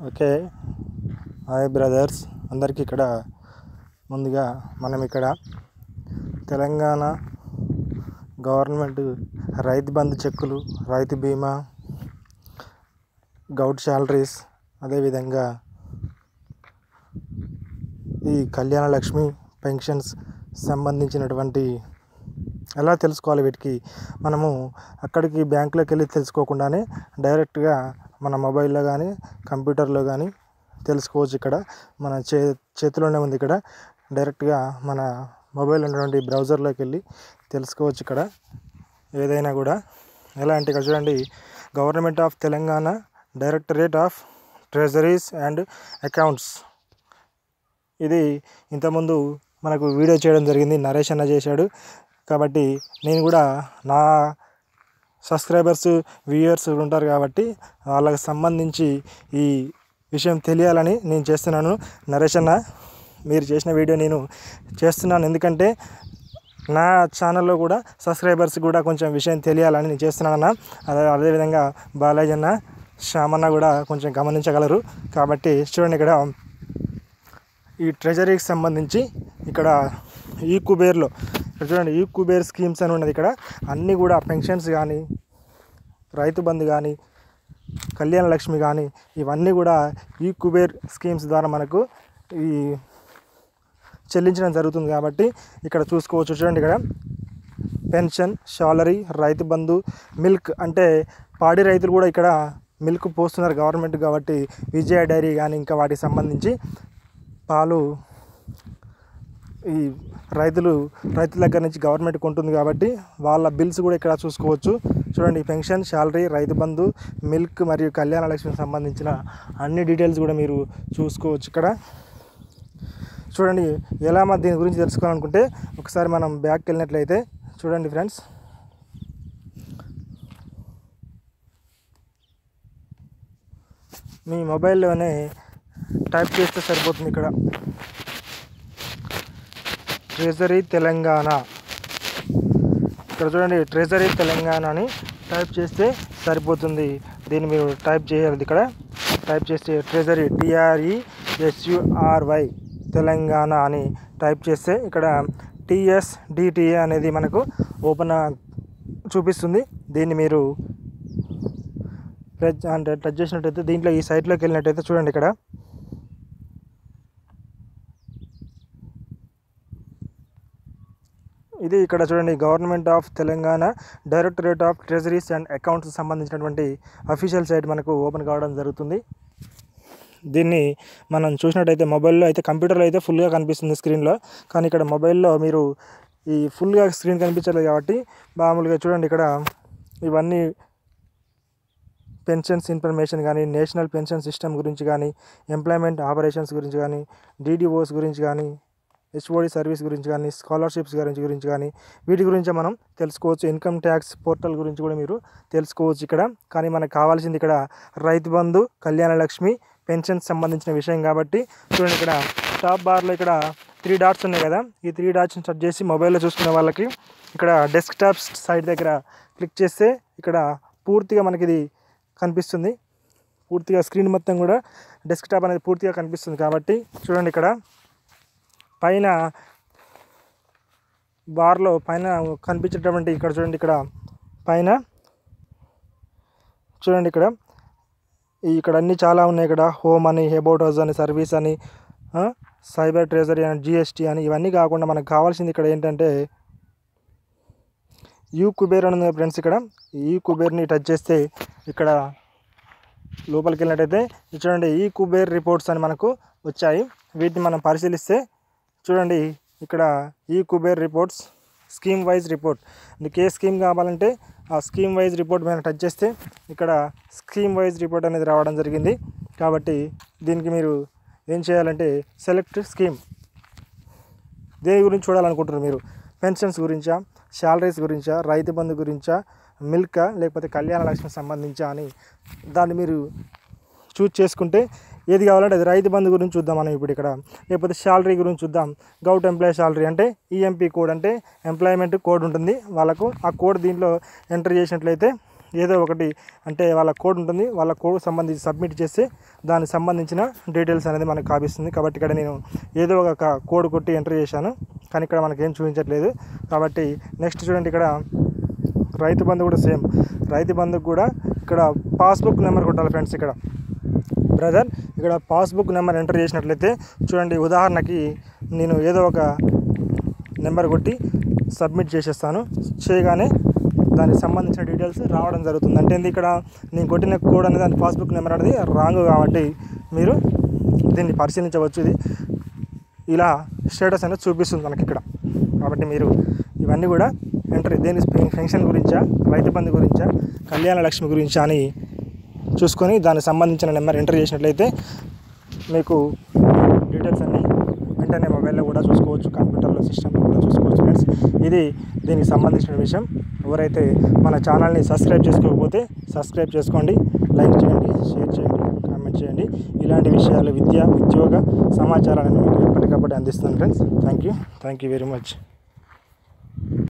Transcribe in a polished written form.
Okay. Hi brothers అందరికీ. ఇక్కడ ముందుగా మనం ఇక్కడ తెలంగాణ గవర్నమెంట్ రైతు బంధు చెక్కులు, రైతు బీమా, గౌట్ శాలరీస్, అదేవిధంగా ఈ కళ్యాణ లక్ష్మి పెన్షన్స్ సంబంధించినటువంటి ఎలా తెలుసుకోవాలి, వీటికి మనము అక్కడికి బ్యాంకులోకి వెళ్ళి తెలుసుకోకుండానే డైరెక్ట్గా మన మొబైల్లో కానీ కంప్యూటర్లో కానీ తెలుసుకోవచ్చు. ఇక్కడ మన చేతిలోనే ఉంది. ఇక్కడ డైరెక్ట్గా మన మొబైల్ ఉన్నటువంటి బ్రౌజర్లోకి వెళ్ళి తెలుసుకోవచ్చు. ఇక్కడ ఏదైనా కూడా ఎలా అంటే ఇక్కడ చూడండి, government of Telangana directorate of treasuries and accounts. ఇది ఇంతకుముందు మనకు వీడియో చేయడం జరిగింది, నరేష్ అన్న చేశాడు. కాబట్టి నేను కూడా నా సబ్స్క్రైబర్స్ వ్యూయర్స్ ఉంటారు కాబట్టి వాళ్ళకి సంబంధించి ఈ విషయం తెలియాలని నేను చేస్తున్నాను. నరేష్ అన్న, మీరు చేసిన వీడియో నేను చేస్తున్నాను, ఎందుకంటే నా ఛానల్లో కూడా సబ్స్క్రైబర్స్ కూడా కొంచెం విషయం తెలియాలని నేను చేస్తున్నాను. అదేవిధంగా బాలాజీ అన్న, శ్యామన్న కూడా కొంచెం గమనించగలరు. కాబట్టి చూడండి, ఇక్కడ ఈ ట్రెజరీకి సంబంధించి ఇక్కడ ఈ కుబేర్లో చూడండి, ఈ కుబేర్ స్కీమ్స్ అని ఉన్నది. ఇక్కడ అన్నీ కూడా పెన్షన్స్ కానీ, రైతు బంధు కానీ, కళ్యాణ లక్ష్మి కానీ, ఇవన్నీ కూడా ఈ కుబేర్ స్కీమ్స్ ద్వారా మనకు ఈ చెల్లించడం జరుగుతుంది. కాబట్టి ఇక్కడ చూసుకోవచ్చు. చూడండి, ఇక్కడ pension, salary, Rythu Bandhu, milk అంటే పాడి రైతులు కూడా ఇక్కడ మిల్క్ పోస్తున్నారు గవర్నమెంట్. కాబట్టి విజయ డైరీ కానీ ఇంకా వాటికి సంబంధించి పాలు ఈ రైతుల దగ్గర నుంచి గవర్నమెంట్ కొంటుంది. కాబట్టి వాళ్ళ బిల్స్ కూడా ఇక్కడ చూసుకోవచ్చు. చూడండి, pension, salary, Rythu Bandhu, milk మరియు కళ్యాణ లక్ష్మికి సంబంధించిన అన్ని డీటెయిల్స్ కూడా మీరు చూసుకోవచ్చు. ఇక్కడ చూడండి, ఎలా మనం దీని గురించి తెలుసుకోవాలనుకుంటే ఒకసారి మనం బ్యాక్కి వెళ్ళినట్లయితే చూడండి ఫ్రెండ్స్, మీ మొబైల్లోనే టైప్ చేస్తే సరిపోతుంది. ఇక్కడ ట్రెజరీ తెలంగాణ, ఇక్కడ చూడండి, ట్రెజరీ తెలంగాణ అని టైప్ చేస్తే సరిపోతుంది. దీన్ని మీరు టైప్ చేయాలి. ఇక్కడ టైప్ చేస్తే ట్రెజరీ TRESURY తెలంగాణ అని టైప్ చేస్తే ఇక్కడ TSDTA అనేది మనకు ఓపెన్ చూపిస్తుంది. దీన్ని మీరు టచ్ చేసినట్టయితే దీంట్లో ఈ సైట్లోకి వెళ్ళినట్టయితే చూడండి, ఇక్కడ ఇది ఇక్కడ చూడండి, government of Telangana directorate of treasuries and accounts సంబంధించినటువంటి అఫీషియల్ సైట్ మనకు ఓపెన్ కావడం జరుగుతుంది. దీన్ని మనం చూసినట్టయితే మొబైల్లో అయితే, కంప్యూటర్లో అయితే ఫుల్గా కనిపిస్తుంది స్క్రీన్లో, కానీ ఇక్కడ మొబైల్లో మీరు ఈ ఫుల్గా స్క్రీన్ కనిపించలేదు. కాబట్టి మామూలుగా చూడండి, ఇక్కడ ఇవన్నీ పెన్షన్స్ ఇన్ఫర్మేషన్ కానీ, నేషనల్ పెన్షన్ సిస్టమ్ గురించి కానీ, ఎంప్లాయ్మెంట్ ఆపరేషన్స్ గురించి కానీ, DDOs గురించి కానీ, HOD సర్వీస్ గురించి కానీ, స్కాలర్షిప్స్ గురించి కానీ, వీటి గురించి మనం తెలుసుకోవచ్చు. ఇన్కమ్ ట్యాక్స్ పోర్టల్ గురించి కూడా మీరు తెలుసుకోవచ్చు ఇక్కడ. కానీ మనకు కావాల్సింది ఇక్కడ రైతు బంధు, కళ్యాణ లక్ష్మి, పెన్షన్స్ సంబంధించిన విషయం. కాబట్టి చూడండి, ఇక్కడ టాప్ బార్లో ఇక్కడ 3 డాట్స్ ఉన్నాయి కదా, ఈ 3 డాట్స్ని టచ్ చేసి మొబైల్లో చూసుకునే వాళ్ళకి ఇక్కడ డెస్క్టాప్ సైట్ దగ్గర క్లిక్ చేస్తే ఇక్కడ పూర్తిగా మనకి ఇది కనిపిస్తుంది. పూర్తిగా స్క్రీన్ మొత్తం కూడా డెస్క్టాప్ అనేది పూర్తిగా కనిపిస్తుంది. కాబట్టి చూడండి, ఇక్కడ పైన బార్లో పైన కనిపించేటటువంటి ఇక్కడ చూడండి, ఇక్కడ పైన చూడండి, ఇక్కడ అన్నీ చాలా ఉన్నాయి. ఇక్కడ హోమ్ అని, అబౌట్ అస్ అని, సర్వీస్ అని, సైబర్ ట్రెజరీ అని, GST అని, ఇవన్నీ కాకుండా మనకు కావాల్సింది ఇక్కడ ఏంటంటే యూ కుబేర్ అని ఉంది ఫ్రెండ్స్. ఇక్కడ ఈ కుబేర్ని టచ్ చేస్తే ఇక్కడ లోపలికి వెళ్ళినట్టయితే చూడండి, ఈ కుబేర్ రిపోర్ట్స్ అని మనకు వచ్చాయి. వీటిని మనం పరిశీలిస్తే చూడండి, ఇక్కడ ఈ Kuber reports scheme wise report, మీకు ఏ స్కీమ్ కావాలంటే ఆ స్కీమ్ వైజ్ రిపోర్ట్ మీద టచ్ చేస్తే ఇక్కడ స్కీమ్ వైజ్ రిపోర్ట్ అనేది రావడం జరిగింది. కాబట్టి దీనికి మీరు ఏం చేయాలంటే సెలెక్ట్ స్కీమ్. దేని గురించి చూడాలనుకుంటున్నారు మీరు? పెన్షన్స్ గురించా, శాలరీస్ గురించా, రైతు బంధు గురించా, మిల్కా, లేకపోతే కళ్యాణ లక్ష్మికి సంబంధించా అని దాన్ని మీరు చూజ్ చేసుకుంటే ఏది కావాలంటే అది. రైతు బంధు గురించి చూద్దాం మనం ఇప్పుడు ఇక్కడ, లేకపోతే శాలరీ గురించి చూద్దాం. గౌట్ ఎంప్లాయీ శాలరీ అంటే EMP కోడ్ అంటే ఎంప్లాయ్మెంట్ కోడ్ ఉంటుంది వాళ్ళకు. ఆ కోడ్ దీంట్లో ఎంటర్ చేసినట్లయితే ఏదో ఒకటి అంటే వాళ్ళ కోడ్ ఉంటుంది, వాళ్ళ కోడ్ సంబంధించి సబ్మిట్ చేస్తే దానికి సంబంధించిన డీటెయిల్స్ అనేది మనకు కాపిస్తుంది. కాబట్టి ఇక్కడ నేను ఏదో ఒక కోడ్ కొట్టి ఎంటర్ చేశాను, కానీ ఇక్కడ మనకేం చూపించట్లేదు. కాబట్టి నెక్స్ట్ చూడండి, ఇక్కడ రైతు బంధు కూడా సేమ్. రైతు బంధుకు కూడా ఇక్కడ పాస్బుక్ నెంబర్ కొట్టాలి ఫ్రెండ్స్. ఇక్కడ బ్రదర్ ఇక్కడ పాస్బుక్ నెంబర్ ఎంటర్ చేసినట్లయితే చూడండి, ఉదాహరణకి నేను ఏదో ఒక నెంబర్ కొట్టి సబ్మిట్ చేసేస్తాను. చేయగానే దానికి సంబంధించిన డీటెయిల్స్ రావడం జరుగుతుంది. అంటే ఇక్కడ నేను కొట్టిన కోడ్ అనేది దాని పాస్బుక్ నెంబర్ అనేది రాంగ్, కాబట్టి మీరు దీన్ని పరిశీలించవచ్చు. ఇది ఇలా స్టేటస్ అనేది చూపిస్తుంది మనకి ఇక్కడ. కాబట్టి మీరు ఇవన్నీ కూడా ఎంటర్ దేని పెన్షన్ గురించా, రైతు బంధు గురించా, కళ్యాణ లక్ష్మి గురించా అని చూసుకొని దానికి సంబంధించిన నెంబర్ ఎంటర్ చేసినట్లయితే మీకు డీటెయిల్స్ అన్నీ వెంటనే మొబైల్లో కూడా చూసుకోవచ్చు, కంప్యూటర్లో సిస్టంలో కూడా చూసుకోవచ్చు ఫ్రెండ్స్. ఇది దీనికి సంబంధించిన విషయం. ఎవరైతే మన ఛానల్ని సబ్స్క్రైబ్ చేసుకోకపోతే సబ్స్క్రైబ్ చేసుకోండి, లైక్ చేయండి, షేర్ చేయండి, కామెంట్ చేయండి. ఇలాంటి విషయాలు ఉద్యోగ సమాచారాలను మీకు ఎప్పటికప్పుడు అందిస్తాను friends. Thank you very much.